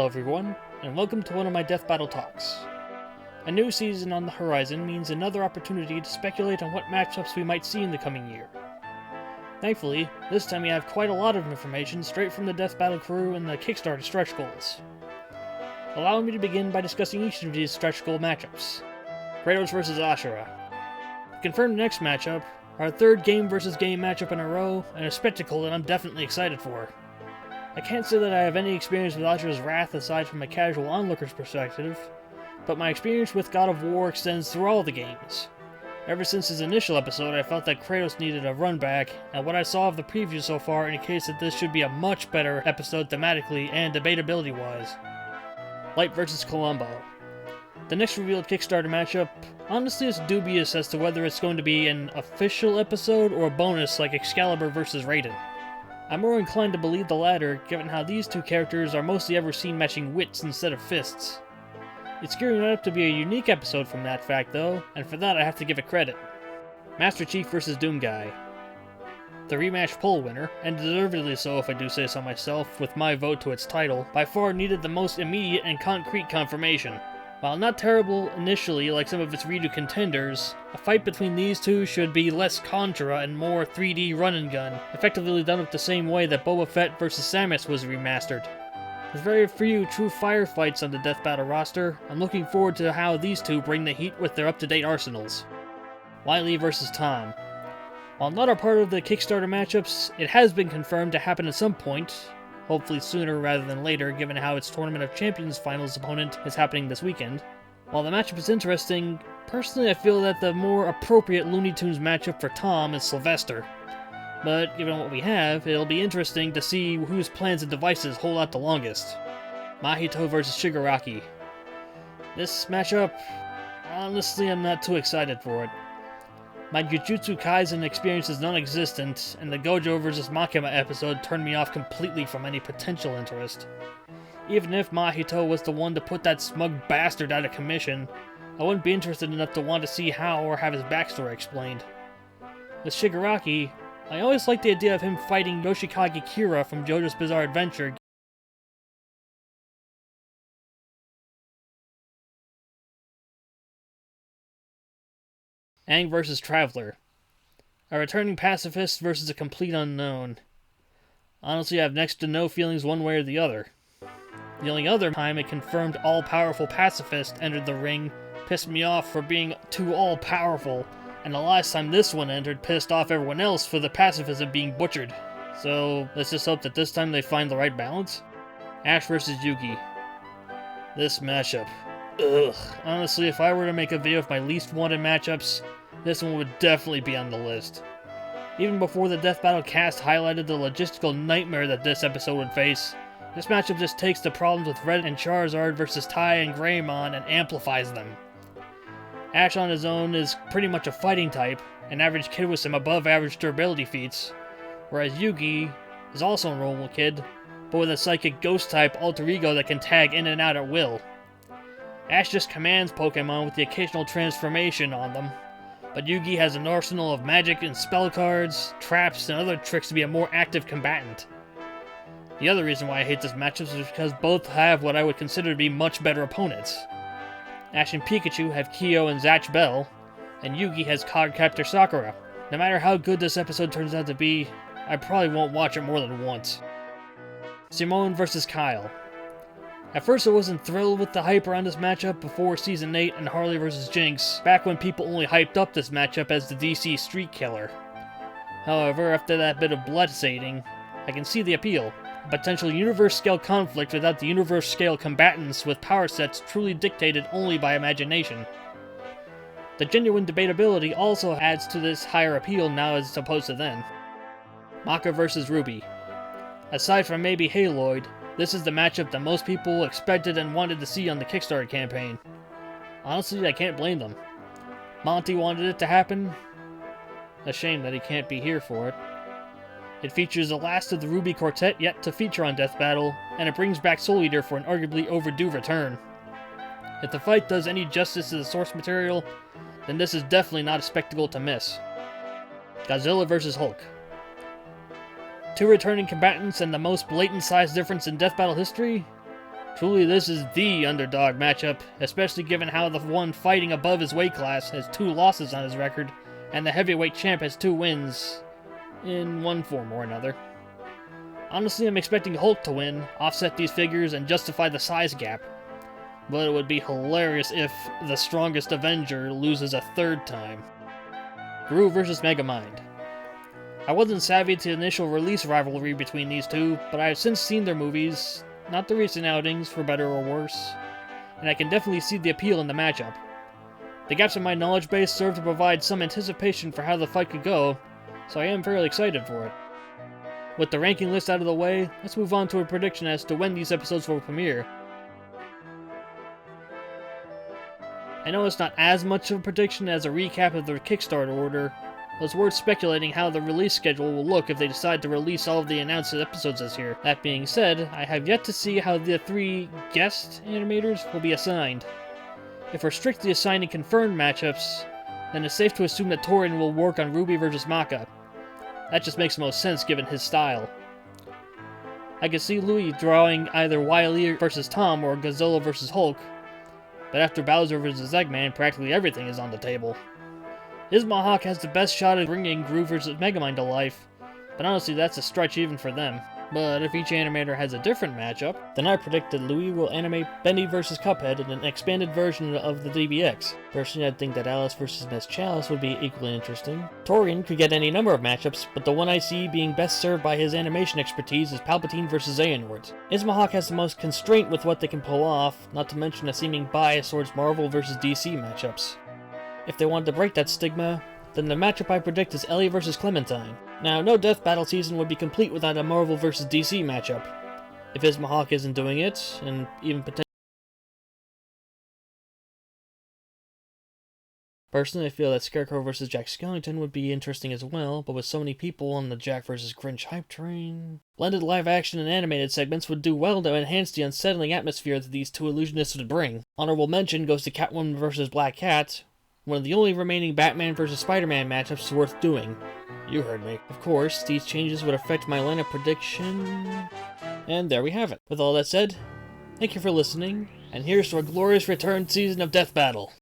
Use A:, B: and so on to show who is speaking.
A: everyone, and welcome to one of my Death Battle talks. A new season on the horizon means another opportunity to speculate on what matchups we might see in the coming year. Thankfully, this time we have quite a lot of information straight from the Death Battle crew and the Kickstarter stretch goals. Allow me to begin by discussing each of these stretch goal matchups. Kratos vs. Ashura. To confirm the next matchup, our third game versus game matchup in a row, and a spectacle that I'm definitely excited for. I can't say that I have any experience with Ashura's Wrath aside from a casual onlooker's perspective, but my experience with God of War extends through all the games. Ever since his initial episode, I felt that Kratos needed a run back, and what I saw of the preview so far indicates that this should be a much better episode thematically and debatability-wise. Light vs. Columbo. The next revealed Kickstarter matchup honestly is dubious as to whether it's going to be an official episode or a bonus like Excalibur vs. Raiden. I'm more inclined to believe the latter, given how these two characters are mostly ever seen matching wits instead of fists. It's gearing up to be a unique episode from that fact though, and for that I have to give it credit. Master Chief vs. Doomguy. The rematch poll winner, and deservedly so if I do say so myself, with my vote to its title, by far needed the most immediate and concrete confirmation. While not terrible initially like some of its redo contenders, a fight between these two should be less Contra and more 3D run and gun, effectively done up the same way that Boba Fett vs. Samus was remastered. With very few true firefights on the Death Battle roster, I'm looking forward to how these two bring the heat with their up-to-date arsenals. Wily vs. Tom. While not a part of the Kickstarter matchups, it has been confirmed to happen at some point, hopefully sooner rather than later given how its Tournament of Champions finals opponent is happening this weekend. While the matchup is interesting, personally I feel that the more appropriate Looney Tunes matchup for Tom is Sylvester. But given what we have, it'll be interesting to see whose plans and devices hold out the longest. Mahito vs. Shigaraki. This matchup, honestly I'm not too excited for it. My Jujutsu Kaisen experience is non-existent, and the Gojo vs. Makima episode turned me off completely from any potential interest. Even if Mahito was the one to put that smug bastard out of commission, I wouldn't be interested enough to want to see how or have his backstory explained. With Shigaraki, I always liked the idea of him fighting Yoshikage Kira from JoJo's Bizarre Adventure. Aang vs. Traveler. A returning pacifist versus a complete unknown. Honestly, I have next to no feelings one way or the other. The only other time a confirmed all-powerful pacifist entered the ring pissed me off for being too all-powerful, and the last time this one entered pissed off everyone else for the pacifism being butchered. So, let's just hope that this time they find the right balance. Ash vs. Yugi. This matchup. Ugh. Honestly, if I were to make a video of my least wanted matchups, this one would definitely be on the list. Even before the Death Battle cast highlighted the logistical nightmare that this episode would face, this matchup just takes the problems with Red and Charizard versus Tai and Greymon and amplifies them. Ash on his own is pretty much a fighting type, an average kid with some above average durability feats, whereas Yugi is also a normal kid, but with a psychic ghost type alter ego that can tag in and out at will. Ash just commands Pokemon with the occasional transformation on them, but Yugi has an arsenal of magic and spell cards, traps, and other tricks to be a more active combatant. The other reason why I hate this matchup is because both have what I would consider to be much better opponents. Ash and Pikachu have Kyo and Zatch Bell, and Yugi has Cardcaptor Sakura. No matter how good this episode turns out to be, I probably won't watch it more than once. Simone vs. Kyle. At first I wasn't thrilled with the hype around this matchup before Season 8 and Harley vs. Jinx, back when people only hyped up this matchup as the DC Street Killer. However, after that bit of blood sating, I can see the appeal. A potential universe-scale conflict without the universe-scale combatants with power sets truly dictated only by imagination. The genuine debatability also adds to this higher appeal now as opposed to then. Maka vs. Ruby. Aside from maybe Haloid, this is the matchup that most people expected and wanted to see on the Kickstarter campaign. Honestly, I can't blame them. Monty wanted it to happen. A shame that he can't be here for it. It features the last of the Ruby Quartet yet to feature on Death Battle, and it brings back Soul Eater for an arguably overdue return. If the fight does any justice to the source material, then this is definitely not a spectacle to miss. Godzilla vs. Hulk. Two returning combatants and the most blatant size difference in Death Battle history? Truly, this is the underdog matchup, especially given how the one fighting above his weight class has 2 losses on his record, and the heavyweight champ has 2 wins, in one form or another. Honestly, I'm expecting Hulk to win, offset these figures, and justify the size gap. But it would be hilarious if the strongest Avenger loses a 3rd time. Gru vs. Megamind. I wasn't savvy to the initial release rivalry between these two, but I have since seen their movies, not the recent outings, for better or worse, and I can definitely see the appeal in the matchup. The gaps in my knowledge base serve to provide some anticipation for how the fight could go, so I am fairly excited for it. With the ranking list out of the way, let's move on to a prediction as to when these episodes will premiere. I know it's not as much of a prediction as a recap of the Kickstarter order, but it's worth speculating how the release schedule will look if they decide to release all of the announced episodes this year. That being said, I have yet to see how the 3 guest animators will be assigned. If we're strictly assigning confirmed matchups, then it's safe to assume that Torin will work on Ruby vs. Maka. That just makes the most sense given his style. I could see Louis drawing either Wily vs. Tom or Godzilla vs. Hulk, but after Bowser vs. Eggman, practically everything is on the table. Ismahawk has the best shot at bringing Gru vs. Megamind to life, but honestly that's a stretch even for them. But if each animator has a different matchup, then I predict that Louis will animate Bendy vs. Cuphead in an expanded version of the DBX. Personally, I'd think that Alice vs. Miss Chalice would be equally interesting. Torian could get any number of matchups, but the one I see being best served by his animation expertise is Palpatine vs. Xehanort. Ismahawk has the most constraint with what they can pull off, not to mention a seeming bias towards Marvel vs. DC matchups. If they wanted to break that stigma, then the matchup I predict is Ellie vs. Clementine. Now, no Death Battle season would be complete without a Marvel vs. DC matchup. If Ismahawk isn't doing it, and even potentially... Personally, I feel that Scarecrow vs. Jack Skellington would be interesting as well, but with so many people on the Jack vs. Grinch hype train... Blended live-action and animated segments would do well to enhance the unsettling atmosphere that these 2 illusionists would bring. Honorable mention goes to Catwoman vs. Black Cat, one of the only remaining Batman vs. Spider-Man matchups worth doing. You heard me. Of course, these changes would affect my lineup prediction... And there we have it. With all that said, thank you for listening, and here's to a glorious return season of Death Battle.